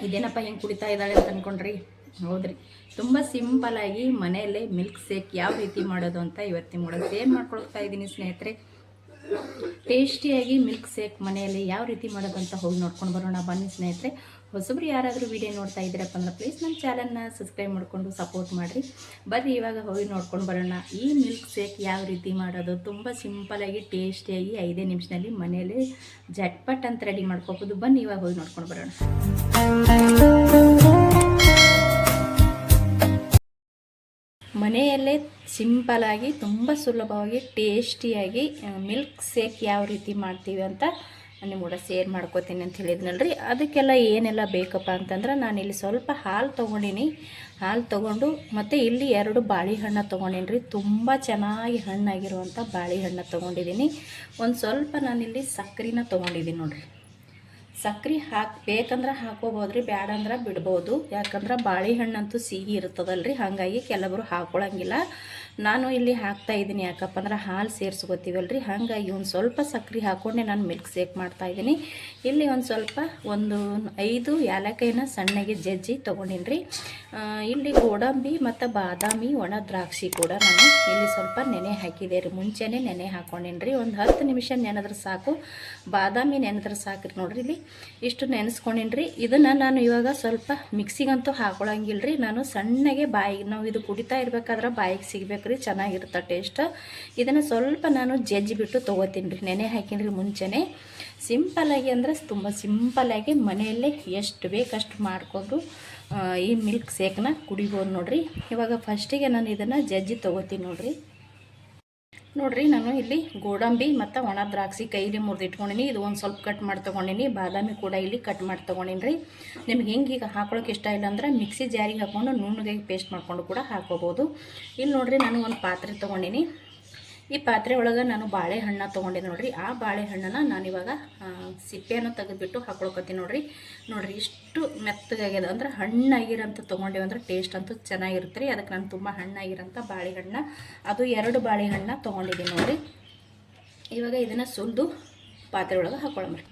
ಇದೇನಪ್ಪ ಹಿಂಗೆ ಕುಡಿತಾ ಇದ್ದಾಳೆ ಅಂತ ಅಂದ್ಕೊಂಡ್ರಿ. ಹೌದ್ರಿ, ತುಂಬ ಸಿಂಪಲ್ಲಾಗಿ ಮನೆಯಲ್ಲೇ ಮಿಲ್ಕ್ ಶೇಕ್ ಯಾವ ರೀತಿ ಮಾಡೋದು ಅಂತ ಇವತ್ತಿನ ಮೂಡ ಸೇರ್ ಮಾಡ್ಕೊಳ್ತಾ ಇದ್ದೀನಿ ಸ್ನೇಹಿತರೆ. ಟೇಸ್ಟಿಯಾಗಿ ಮಿಲ್ಕ್ ಶೇಕ್ ಮನೆಯಲ್ಲಿ ಯಾವ ರೀತಿ ಮಾಡೋದು ಅಂತ ಹೋಗಿ ನೋಡ್ಕೊಂಡು ಬರೋಣ ಬನ್ನಿ ಸ್ನೇಹಿತರೆ. ಹೊಸಬ್ರು ಯಾರಾದರೂ ವಿಡಿಯೋ ನೋಡ್ತಾ ಇದ್ದೀರಪ್ಪ ಅಂದ್ರೆ ಪ್ಲೀಸ್ ನನ್ನ ಚಾನಲ್ನ ಸಬ್ಸ್ಕ್ರೈಬ್ ಮಾಡಿಕೊಂಡು ಸಪೋರ್ಟ್ ಮಾಡಿರಿ. ಬರ್ರಿ ಇವಾಗ ಹೋಗಿ ನೋಡ್ಕೊಂಡು ಬರೋಣ ಈ ಮಿಲ್ಕ್ ಶೇಕ್ ಯಾವ ರೀತಿ ಮಾಡೋದು. ತುಂಬ ಸಿಂಪಲಾಗಿ ಟೇಸ್ಟಿಯಾಗಿ 5 ನಿಮಿಷದಲ್ಲಿ ಮನೆಯಲ್ಲಿ ಜಟ್ಪಟ್ ಅಂತ ರೆಡಿ ಮಾಡ್ಕೋಬೋದು. ಬನ್ನಿ ಇವಾಗ ಹೋಗಿ ನೋಡ್ಕೊಂಡು ಬರೋಣ. ಮನೆಯಲ್ಲೇ ಸಿಂಪಲಾಗಿ ತುಂಬ ಸುಲಭವಾಗಿ ಟೇಸ್ಟಿಯಾಗಿ ಮಿಲ್ಕ್ ಶೇಕ್ ಯಾವ ರೀತಿ ಮಾಡ್ತೀವಿ ಅಂತ ನಿಮ್ಮ ಕೂಡ ಶೇರ್ ಮಾಡ್ಕೋತೀನಿ ಅಂತ ಹೇಳಿದ್ನಲ್ರಿ. ಅದಕ್ಕೆಲ್ಲ ಏನೆಲ್ಲ ಬೇಕಪ್ಪ ಅಂತಂದ್ರೆ ನಾನಿಲ್ಲಿ ಸ್ವಲ್ಪ ಹಾಲು ತೊಗೊಂಡಿನಿ. ಹಾಲು ತೊಗೊಂಡು ಮತ್ತು ಇಲ್ಲಿ 2 ಬಾಳೆಹಣ್ಣು ತೊಗೊಂಡೀನಿ ರೀ. ತುಂಬ ಚೆನ್ನಾಗಿ ಹಣ್ಣಾಗಿರುವಂಥ ಬಾಳೆಹಣ್ಣು ತೊಗೊಂಡಿದ್ದೀನಿ. ಒಂದು ಸ್ವಲ್ಪ ನಾನಿಲ್ಲಿ ಸಕ್ಕರೆನ ತೊಗೊಂಡಿದ್ದೀನಿ ನೋಡಿರಿ. ಸಕ್ಕರೆ ಬೇಕಂದ್ರೆ ಹಾಕೋಬೋದ್ರಿ, ಬೇಡ ಅಂದ್ರೆ ಬಿಡ್ಬೋದು. ಯಾಕಂದ್ರೆ ಬಾಳೆಹಣ್ಣಂತೂ ಸಿಹಿ ಇರ್ತದಲ್ರಿ, ಹಾಗಾಗಿ ಕೆಲವರು ಹಾಕೊಳ್ಳಂಗಿಲ್ಲ. ನಾನು ಇಲ್ಲಿ ಹಾಕ್ತಾ ಇದ್ದೀನಿ ಯಾಕಪ್ಪ ಅಂದ್ರೆ ಹಾಲು ಸೇರಿಸ್ಕೋತೀವಲ್ರಿ, ಹಾಗಾಗಿ ಒಂದು ಸ್ವಲ್ಪ ಸಕ್ಕರೆ ಹಾಕ್ಕೊಂಡೆ ನಾನು ಮಿಲ್ಕ್ ಶೇಕ್ ಮಾಡ್ತಾಯಿದ್ದೀನಿ. ಇಲ್ಲಿ ಒಂದು ಸ್ವಲ್ಪ 5 ಏಲಕ್ಕಾಯಿನ ಸಣ್ಣಗೆ ಜಜ್ಜಿ ತೊಗೊಂಡಿನಿ ರೀ. ಇಲ್ಲಿ ಗೋಡಂಬಿ ಮತ್ತು ಬಾದಾಮಿ ಒಣ ದ್ರಾಕ್ಷಿ ಕೂಡ ನಾನು ಇಲ್ಲಿ ಸ್ವಲ್ಪ ನೆನೆ ಹಾಕಿದೆ ರೀ. ಮುಂಚೆನೇ ನೆನೆ ಹಾಕ್ಕೊಂಡಿನಿ ರೀ. ಒಂದು 10 ನಿಮಿಷ ನೆನೆದ್ರೆ ಸಾಕು. ಬಾದಾಮಿ ನೆನೆದ್ರೆ ಸಾಕ್ರಿ ನೋಡ್ರಿ. ಇಲ್ಲಿ ಇಷ್ಟು ನೆನೆಸ್ಕೊಂಡಿನಿ ರೀ. ಇದನ್ನು ನಾನು ಇವಾಗ ಸ್ವಲ್ಪ ಮಿಕ್ಸಿಗಂತೂ ಹಾಕೊಳ್ಳಂಗಿಲ್ಲ ರೀ. ನಾನು ಸಣ್ಣಗೆ ಬಾಯಿಗೆ, ನಾವು ಇದು ಕುಡಿತಾ ಇರಬೇಕಾದ್ರೆ ಬಾಯಿಗೆ ಸಿಗಬೇಕು ರೀ, ಚೆನ್ನಾಗಿರುತ್ತೆ ಟೇಸ್ಟ್. ಇದನ್ನು ಸ್ವಲ್ಪ ನಾನು ಜಜ್ಜಿಬಿಟ್ಟು ತೊಗೋತೀನಿ ರೀ. ನೆನೆ ಹಾಕಿನ್ರಿ ಮುಂಚೆನೇ. ಸಿಂಪಲ್ಲಾಗಿ ಅಂದರೆ ತುಂಬ ಸಿಂಪಲ್ಲಾಗಿ ಮನೆಯಲ್ಲೇ ಎಷ್ಟು ಬೇಕಷ್ಟು ಮಾಡಿಕೊಂಡು ಈ ಮಿಲ್ಕ್ ಶೇಕ್ನ ಕುಡಿಬೋದು ನೋಡ್ರಿ. ಇವಾಗ ಫಸ್ಟಿಗೆ ನಾನು ಇದನ್ನು ಜಜ್ಜಿ ತೊಗೋತೀನಿ ನೋಡ್ರಿ. ನಾನು ಇಲ್ಲಿ ಗೋಡಂಬಿ ಮತ್ತು ಒಣ ದ್ರಾಕ್ಷಿ ಕೈಲಿ ಮುರಿದಿಟ್ಕೊಂಡಿನಿ. ಇದು ಒಂದು ಸ್ವಲ್ಪ ಕಟ್ ಮಾಡಿ ತೊಗೊಂಡಿನಿ. ಬಾದಾಮಿ ಕೂಡ ಇಲ್ಲಿ ಕಟ್ ಮಾಡಿ ತೊಗೊಂಡಿನಿ ರೀ. ನಿಮ್ಗೆ ಹೆಂಗೆ ಈಗ ಹಾಕೊಳ್ಳೋಕೆ ಇಷ್ಟ ಇಲ್ಲ ಅಂದ್ರೆ ಮಿಕ್ಸಿ ಜಾರಿಗೆ ಹಾಕ್ಕೊಂಡು ನುಣ್ಣಗೆ ಪೇಸ್ಟ್ ಮಾಡ್ಕೊಂಡು ಕೂಡ ಹಾಕೋಬೋದು. ಇಲ್ಲಿ ನೋಡ್ರಿ ನಾನು ಒಂದು ಪಾತ್ರೆ ತೊಗೊಂಡಿನಿ. ಈ ಪಾತ್ರೆ ಒಳಗೆ ನಾನು ಬಾಳೆಹಣ್ಣು ತೊಗೊಂಡಿದ್ದೆ ನೋಡ್ರಿ. ಆ ಬಾಳೆಹಣ್ಣನ್ನು ನಾನಿವಾಗ ಸಿಪ್ಪೆಯನ್ನು ತೆಗೆದುಬಿಟ್ಟು ಹಾಕೊಳ್ಕೊತೀನಿ ನೋಡ್ರಿ. ಇಷ್ಟು ಮೆತ್ತಗಾಗ್ಯದ ಅಂದ್ರೆ ಹಣ್ಣಾಗಿರೋಂಥ ತೊಗೊಂಡೇವು ಅಂದ್ರೆ ಟೇಸ್ಟ್ ಅಂತೂ ಚೆನ್ನಾಗಿರುತ್ತೆ ರೀ. ಅದಕ್ಕೆ ನಾನು ತುಂಬ ಹಣ್ಣಾಗಿರೋಂಥ ಬಾಳೆಹಣ್ಣು, ಅದು 2 ಬಾಳೆಹಣ್ಣು ತೊಗೊಂಡಿದ್ದೀನಿ ನೋಡ್ರಿ. ಇವಾಗ ಇದನ್ನು ಸುಲಿದು ಪಾತ್ರೆ ಒಳಗೆ ಹಾಕೊಳ್ಳೋಮ್ರಿ.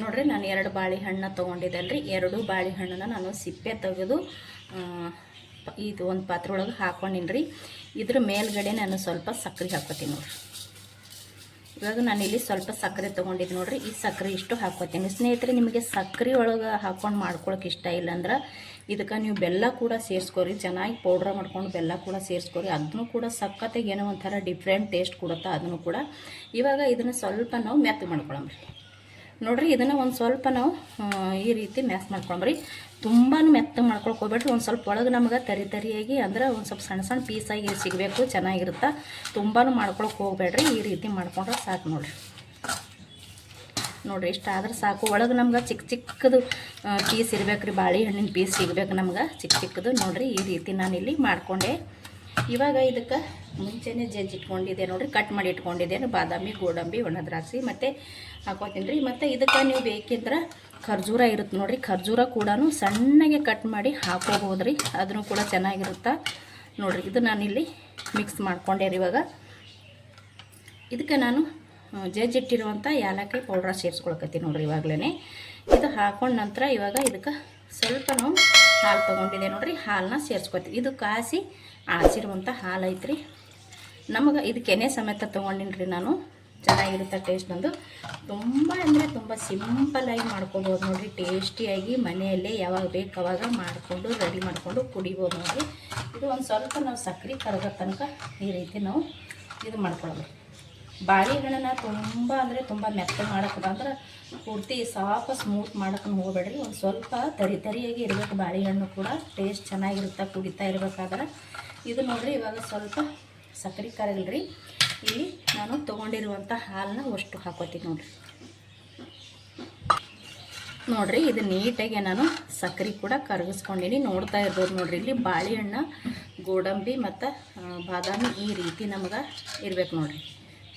ನೋಡ್ರಿ ನಾನು 2 ಬಾಳೆಹಣ್ಣು ತೊಗೊಂಡಿದ್ದಲ್ರಿ. 2 ಬಾಳೆಹಣ್ಣನ್ನು ನಾನು ಸಿಪ್ಪೆ ತೆಗೆದು ಇದು ಒಂದು ಪಾತ್ರೆ ಒಳಗೆ ಹಾಕ್ಕೊಂಡಿನಿ ರೀ. ಇದ್ರ ಮೇಲ್ಗಡೆ ನಾನು ಸ್ವಲ್ಪ ಸಕ್ಕರೆ ಹಾಕ್ಕೋತೀನಿ ನೋಡ್ರಿ. ಇವಾಗ ನಾನಿಲ್ಲಿ ಸ್ವಲ್ಪ ಸಕ್ಕರೆ ತೊಗೊಂಡಿದ್ದು ನೋಡ್ರಿ. ಈ ಸಕ್ಕರೆ ಇಷ್ಟು ಹಾಕ್ಕೋತೀನಿ ಸ್ನೇಹಿತರೆ. ನಿಮಗೆ ಸಕ್ಕರೆ ಒಳಗೆ ಹಾಕ್ಕೊಂಡು ಮಾಡ್ಕೊಳಕ್ಕೆ ಇಷ್ಟ ಇಲ್ಲ ಅಂದ್ರೆ ಇದಕ್ಕೆ ನೀವು ಬೆಲ್ಲ ಕೂಡ ಸೇರಿಸ್ಕೊರಿ. ಚೆನ್ನಾಗಿ ಪೌಡ್ರ್ ಮಾಡ್ಕೊಂಡು ಬೆಲ್ಲ ಕೂಡ ಸೇರಿಸ್ಕೊರಿ. ಅದನ್ನು ಕೂಡ ಸಕ್ಕತ್ತಾಗಿ ಏನೋ ಒಂಥರ ಡಿಫ್ರೆಂಟ್ ಟೇಸ್ಟ್ ಕೊಡುತ್ತೆ ಅದನ್ನು ಕೂಡ. ಇವಾಗ ಇದನ್ನು ಸ್ವಲ್ಪ ನಾವು ಮೆತ್ತ ಮಾಡ್ಕೊಳಮ್ರಿ ನೋಡ್ರಿ. ಇದನ್ನು ಒಂದು ಸ್ವಲ್ಪ ನಾವು ಈ ರೀತಿ ಮ್ಯಾಸ್ ಮಾಡ್ಕೊಳ್ರಿ. ತುಂಬಾ ಮೆತ್ತಗೆ ಮಾಡ್ಕೊಳಕ್ಕೆ ಹೋಗ್ಬೇಡ್ರಿ. ಒಂದು ಸ್ವಲ್ಪ ಒಳಗೆ ನಮಗೆ ತರಿಯಾಗಿ ಅಂದ್ರೆ ಒಂದು ಸ್ವಲ್ಪ ಸಣ್ಣ ಸಣ್ಣ ಪೀಸಾಗಿ ಸಿಗಬೇಕು, ಚೆನ್ನಾಗಿರುತ್ತೆ. ತುಂಬಾ ಮಾಡ್ಕೊಳಕ್ಕೆ ಹೋಗ್ಬೇಡ್ರಿ. ಈ ರೀತಿ ಮಾಡ್ಕೊಂಡ್ರೆ ಸಾಕು ನೋಡ್ರಿ. ಇಷ್ಟಾದ್ರೆ ಸಾಕು. ಒಳಗೆ ನಮ್ಗೆ ಚಿಕ್ಕದು ಪೀಸ್ ಇರಬೇಕು ರೀ. ಬಾಳೆಹಣ್ಣಿನ ಪೀಸ್ ಸಿಗಬೇಕು ನಮ್ಗೆ ಚಿಕ್ಕದು ನೋಡ್ರಿ. ಈ ರೀತಿ ನಾನಿಲ್ಲಿ ಮಾಡಿಕೊಂಡೆ. ಇವಾಗ ಇದಕ್ಕೆ ಮುಂಚೆನೇ ಜಜ್ಜಿಟ್ಕೊಂಡಿದ್ದೆ ನೋಡ್ರಿ, ಕಟ್ ಮಾಡಿ ಇಟ್ಕೊಂಡಿದ್ದೇನೆ ಬಾದಾಮಿ, ಗೋಡಂಬಿ, ಒಣ ದ್ರಾಕ್ಷಿ ಮತ್ತು ಹಾಕೋತೀನಿ ರೀ. ಮತ್ತು ಇದಕ್ಕೆ ನೀವು ಬೇಕಿದ್ರೆ ಖರ್ಜೂರ ಇರುತ್ತೆ ನೋಡ್ರಿ. ಖರ್ಜೂರ ಕೂಡ ಸಣ್ಣಗೆ ಕಟ್ ಮಾಡಿ ಹಾಕೋಬೋದು ರೀ. ಅದನ್ನು ಕೂಡ ಚೆನ್ನಾಗಿರುತ್ತೆ ನೋಡ್ರಿ. ಇದು ನಾನಿಲ್ಲಿ ಮಿಕ್ಸ್ ಮಾಡ್ಕೊಂಡೆ ರೀ. ಇವಾಗ ಇದಕ್ಕೆ ನಾನು ಜಜ್ಜಿಟ್ಟಿರುವಂಥ ಏಲಕ್ಕಾಯಿ ಪೌಡ್ರ ಸೇರಿಸ್ಕೊಳ್ಕತ್ತೀನಿ ನೋಡ್ರಿ. ಇವಾಗಲೇ ಇದು ಹಾಕೊಂಡ ನಂತರ ಇವಾಗ ಇದಕ್ಕೆ ಸ್ವಲ್ಪ ನಾವು ಹಾಲು ತೊಗೊಂಡಿದ್ದೆ ನೋಡ್ರಿ. ಹಾಲನ್ನ ಸೇರಿಸ್ಕೊತೀವಿ. ಇದು ಕಾಸಿ ಆಸಿರುವಂಥ ಹಾಲು ಐತ್ರಿ. ನಮಗೆ ಇದು ಕೆನೆ ಸಮೇತ ತೊಗೊಂಡಿನಿ ರೀ ನಾನು. ಚೆನ್ನಾಗಿರುತ್ತೆ ಟೇಸ್ಟ್. ಬಂದು ತುಂಬ ಅಂದರೆ ತುಂಬ ಸಿಂಪಲ್ಲಾಗಿ ಮಾಡ್ಕೊಬೋದು ನೋಡಿರಿ. ಟೇಸ್ಟಿಯಾಗಿ ಮನೆಯಲ್ಲೇ ಯಾವಾಗ ಬೇಕು ಅವಾಗ ಮಾಡಿಕೊಂಡು ರೆಡಿ ಮಾಡಿಕೊಂಡು ಕುಡಿಬೋದು ನೋಡಿರಿ. ಇದು ಒಂದು ಸ್ವಲ್ಪ ನಾವು ಸಕ್ಕರೆ ಕರಗೋ ತನಕ ಈ ರೀತಿ ನಾವು ಇದು ಮಾಡ್ಕೊಳ್ಳೋದು. ಬಾಳೆಹಣ್ಣನ್ನ ತುಂಬ ಅಂದರೆ ತುಂಬ ಮೆತ್ತಗೆ ಮಾಡೋಕ್ಕೆ ಅಂದ್ರೆ ಪೂರ್ತಿ ಸಾಫ್ ಸ್ಮೂತ್ ಮಾಡೋಕ್ಕೆ ಹೋಗಬೇಡ್ರಿ. ಒಂದು ಸ್ವಲ್ಪ ತರಿಯಾಗಿ ಇರಬೇಕು ಬಾಳೆಹಣ್ಣು ಕೂಡ. ಟೇಸ್ಟ್ ಚೆನ್ನಾಗಿರುತ್ತೆ ಕುಡಿತಾ ಇರಬೇಕಾದ್ರೆ. ಇದು ನೋಡಿರಿ ಇವಾಗ ಸ್ವಲ್ಪ ಸಕ್ಕರೆ ಕರಗಲ್ರಿ. ಇಲ್ಲಿ ನಾನು ತೊಗೊಂಡಿರುವಂಥ ಹಾಲನ್ನ ಅಷ್ಟು ಹಾಕೋತೀನಿ ನೋಡ್ರಿ. ಇದು ನೀಟಾಗಿ ನಾನು ಸಕ್ಕರೆ ಕೂಡ ಕರಗಿಸ್ಕೊಂಡಿನಿ. ನೋಡ್ತಾ ಇರ್ಬೋದು ನೋಡ್ರಿ. ಇಲ್ಲಿ ಬಾಳೆಹಣ್ಣು, ಗೋಡಂಬಿ ಮತ್ತು ಬಾದಾಮಿ ಈ ರೀತಿ ನಮ್ಗೆ ಇರ್ಬೇಕು ನೋಡ್ರಿ.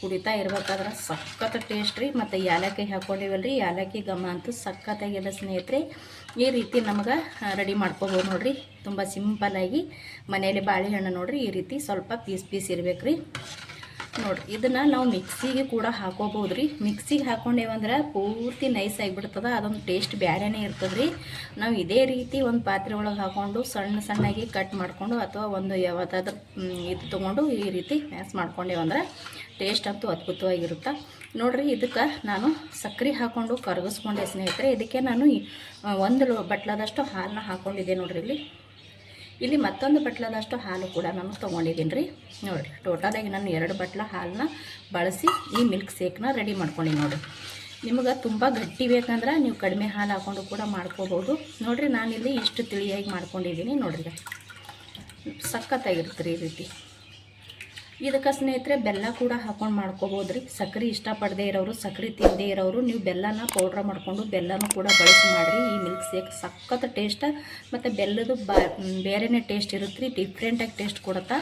ಕುಡಿತಾ ಇರ್ಬೇಕಾದ್ರೆ ಸಖತ್ ಟೇಸ್ಟ್ ರೀ. ಮತ್ತು ಏಲಕ್ಕಿ ಹಾಕ್ಕೊಂಡಿವಲ್ರಿ, ಏಲಕ್ಕಿ ಘಮ ಅಂತೂ ಸಖತ್ತಾಗಿದೆ ಸ್ನೇಹಿತರೆ. ಈ ರೀತಿ ನಮ್ಗೆ ರೆಡಿ ಮಾಡ್ಕೋಬೋದು ನೋಡ್ರಿ. ತುಂಬ ಸಿಂಪಲ್ಲಾಗಿ ಮನೆಯಲ್ಲಿ ಬಾಳೆಹಣ್ಣು ನೋಡ್ರಿ ಈ ರೀತಿ ಸ್ವಲ್ಪ ಪೀಸ್ ಇರ್ಬೇಕು ರೀ. ನೋಡಿರಿ ಇದನ್ನು ನಾವು ಮಿಕ್ಸಿಗೆ ಕೂಡ ಹಾಕೋಬೋದು ರೀ. ಮಿಕ್ಸಿಗೆ ಹಾಕೊಂಡೇವಂದ್ರೆ ಪೂರ್ತಿ ನೈಸ್ ಆಗಿಬಿಡ್ತದೆ, ಅದೊಂದು ಟೇಸ್ಟ್ ಬೇರೆನೇ ಇರ್ತದೆ ರೀ. ನಾವು ಇದೇ ರೀತಿ ಒಂದು ಪಾತ್ರೆ ಒಳಗೆ ಹಾಕ್ಕೊಂಡು ಸಣ್ಣಗೆ ಕಟ್ ಮಾಡಿಕೊಂಡು ಅಥವಾ ಒಂದು ಯಾವುದಾದ್ರೂ ಇದು ತೊಗೊಂಡು ಈ ರೀತಿ ಮ್ಯಾಸ್ ಮಾಡ್ಕೊಂಡೇವಂದ್ರೆ ಟೇಸ್ಟ್ ಅಂತೂ ಅದ್ಭುತವಾಗಿರುತ್ತೆ ನೋಡಿರಿ. ಇದಕ್ಕೆ ನಾನು ಸಕ್ಕರೆ ಹಾಕ್ಕೊಂಡು ಕರಗಿಸ್ಕೊಂಡೆ ಸ್ನೇಹಿತರೆ. ಇದಕ್ಕೆ ನಾನು 1 ಬಟ್ಲದಷ್ಟು ಹಾಲನ್ನ ಹಾಕ್ಕೊಂಡಿದ್ದೆ ನೋಡಿರಿ. ಇಲ್ಲಿ ಮತ್ತೊಂದು ಬಟ್ಲದಷ್ಟು ಹಾಲು ಕೂಡ ನಾನು ತೊಗೊಂಡಿದ್ದೀನಿ ರೀ. ನೋಡಿರಿ ಟೋಟಲಾಗಿ ನಾನು 2 ಬಟ್ಲ ಹಾಲನ್ನ ಬಳಸಿ ಈ ಮಿಲ್ಕ್ ಶೇಕ್ನ ರೆಡಿ ಮಾಡ್ಕೊಂಡಿನಿ ನೋಡಿರಿ. ನಿಮಗೆ ತುಂಬ ಗಟ್ಟಿ ಬೇಕಂದ್ರೆ ನೀವು ಕಡಿಮೆ ಹಾಲು ಹಾಕ್ಕೊಂಡು ಕೂಡ ಮಾಡ್ಕೋಬೋದು. ನೋಡಿರಿ ನಾನಿಲ್ಲಿ ಇಷ್ಟು ತಿಳಿಯಾಗಿ ಮಾಡ್ಕೊಂಡಿದ್ದೀನಿ ನೋಡಿರಿ, ಸಖತ್ತಾಗಿರುತ್ತೆ ರೀ ಈ ರೀತಿ. ಇದಕ್ಕೆ ಸ್ನೇಹಿತರೆ ಬೆಲ್ಲ ಕೂಡ ಹಾಕೊಂಡು ಮಾಡ್ಕೋಬೋದು ರೀ. ಸಕ್ಕರೆ ಇಷ್ಟಪಡದೇ ಇರೋರು, ಸಕ್ಕರೆ ತಿನ್ನದೇ ಇರೋರು ನೀವು ಬೆಲ್ಲನ ಪೌಡ್ರ್ ಮಾಡಿಕೊಂಡು ಬೆಲ್ಲನೂ ಕೂಡ ಬಳಸಿ ಮಾಡಿರಿ. ಈ ಮಿಲ್ಕ್ ಶೇಕ್ ಸಖತ್ ಟೇಸ್ಟ್ ಮತ್ತು ಬೆಲ್ಲದು ಬೇರೆನೇ ಟೇಸ್ಟ್ ಇರುತ್ತೆ ರೀ, ಡಿಫ್ರೆಂಟಾಗಿ ಟೇಸ್ಟ್ ಕೊಡುತ್ತಾ.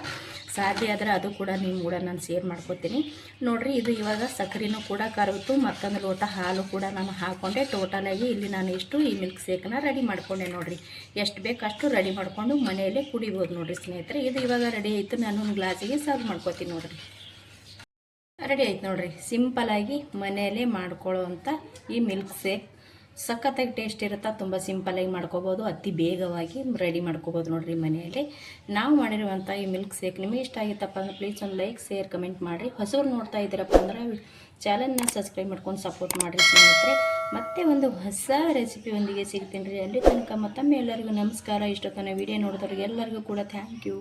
ಸಾಧ್ಯ ಆದರೆ ಅದು ಕೂಡ ನಿಮ್ಮ ಕೂಡ ನಾನು ಶೇರ್ ಮಾಡ್ಕೋತೀನಿ ನೋಡಿರಿ. ಇದು ಇವಾಗ ಸಕ್ಕರೆನೂ ಕೂಡ ಕರಗಿತು, ಮತ್ತೊಂದು ಲೋಟ ಹಾಲು ಕೂಡ ನಾನು ಹಾಕ್ಕೊಂಡೆ. ಟೋಟಲಾಗಿ ಇಲ್ಲಿ ನಾನು ಇಷ್ಟು ಈ ಮಿಲ್ಕ್ ಶೇಕನ್ನ ರೆಡಿ ಮಾಡ್ಕೊಂಡೆ ನೋಡಿರಿ. ಎಷ್ಟು ಬೇಕು ಅಷ್ಟು ರೆಡಿ ಮಾಡಿಕೊಂಡು ಮನೆಯಲ್ಲೇ ಕುಡಿಬೋದು ನೋಡಿರಿ ಸ್ನೇಹಿತರೆ. ಇದು ಇವಾಗ ರೆಡಿ ಆಯಿತು, ನಾನು ಒಂದು ಗ್ಲಾಸಿಗೆ ಸರ್ವ್ ಮಾಡ್ಕೋತೀನಿ ನೋಡಿರಿ. ರೆಡಿ ಆಯ್ತು ನೋಡಿರಿ, ಸಿಂಪಲಾಗಿ ಮನೆಯಲ್ಲೇ ಮಾಡ್ಕೊಳ್ಳೋವಂಥ ಈ ಮಿಲ್ಕ್ ಶೇಕ್ ಸಖತ್ತಾಗಿ ಟೇಸ್ಟ್ ಇರುತ್ತೆ. ತುಂಬ ಸಿಂಪಲಾಗಿ ಮಾಡ್ಕೋಬೋದು, ಅತಿ ಬೇಗವಾಗಿ ರೆಡಿ ಮಾಡ್ಕೋಬೋದು ನೋಡಿರಿ ಮನೆಯಲ್ಲಿ. ನಾವು ಮಾಡಿರುವಂಥ ಈ ಮಿಲ್ಕ್ ಶೇಕ್ ನಿಮಗೆ ಇಷ್ಟ ಆಗಿತ್ತಪ್ಪ ಅಂದ್ರೆ ಪ್ಲೀಸ್ ಒಂದು ಲೈಕ್, ಶೇರ್, ಕಮೆಂಟ್ ಮಾಡಿರಿ. ಹೊಸವ್ರು ನೋಡ್ತಾ ಇದ್ದೀರಪ್ಪ ಅಂದ್ರೆ ಚಾನಲ್ನ ಸಬ್ಸ್ಕ್ರೈಬ್ ಮಾಡ್ಕೊಂಡು ಸಪೋರ್ಟ್ ಮಾಡಿರಿ ಸ್ನೇಹಿತರೆ. ಮತ್ತೆ ಒಂದು ಹೊಸ ರೆಸಿಪಿಯೊಂದಿಗೆ ಸಿಗ್ತೀನಿ ರೀ. ಅಲ್ಲಿ ತನಕ ಮತ್ತೊಮ್ಮೆ ಎಲ್ಲರಿಗೂ ನಮಸ್ಕಾರ. ಇಷ್ಟೊತ್ತನ ವಿಡಿಯೋ ನೋಡಿದವ್ರಿಗೆ ಎಲ್ಲರಿಗೂ ಕೂಡ ಥ್ಯಾಂಕ್ ಯು.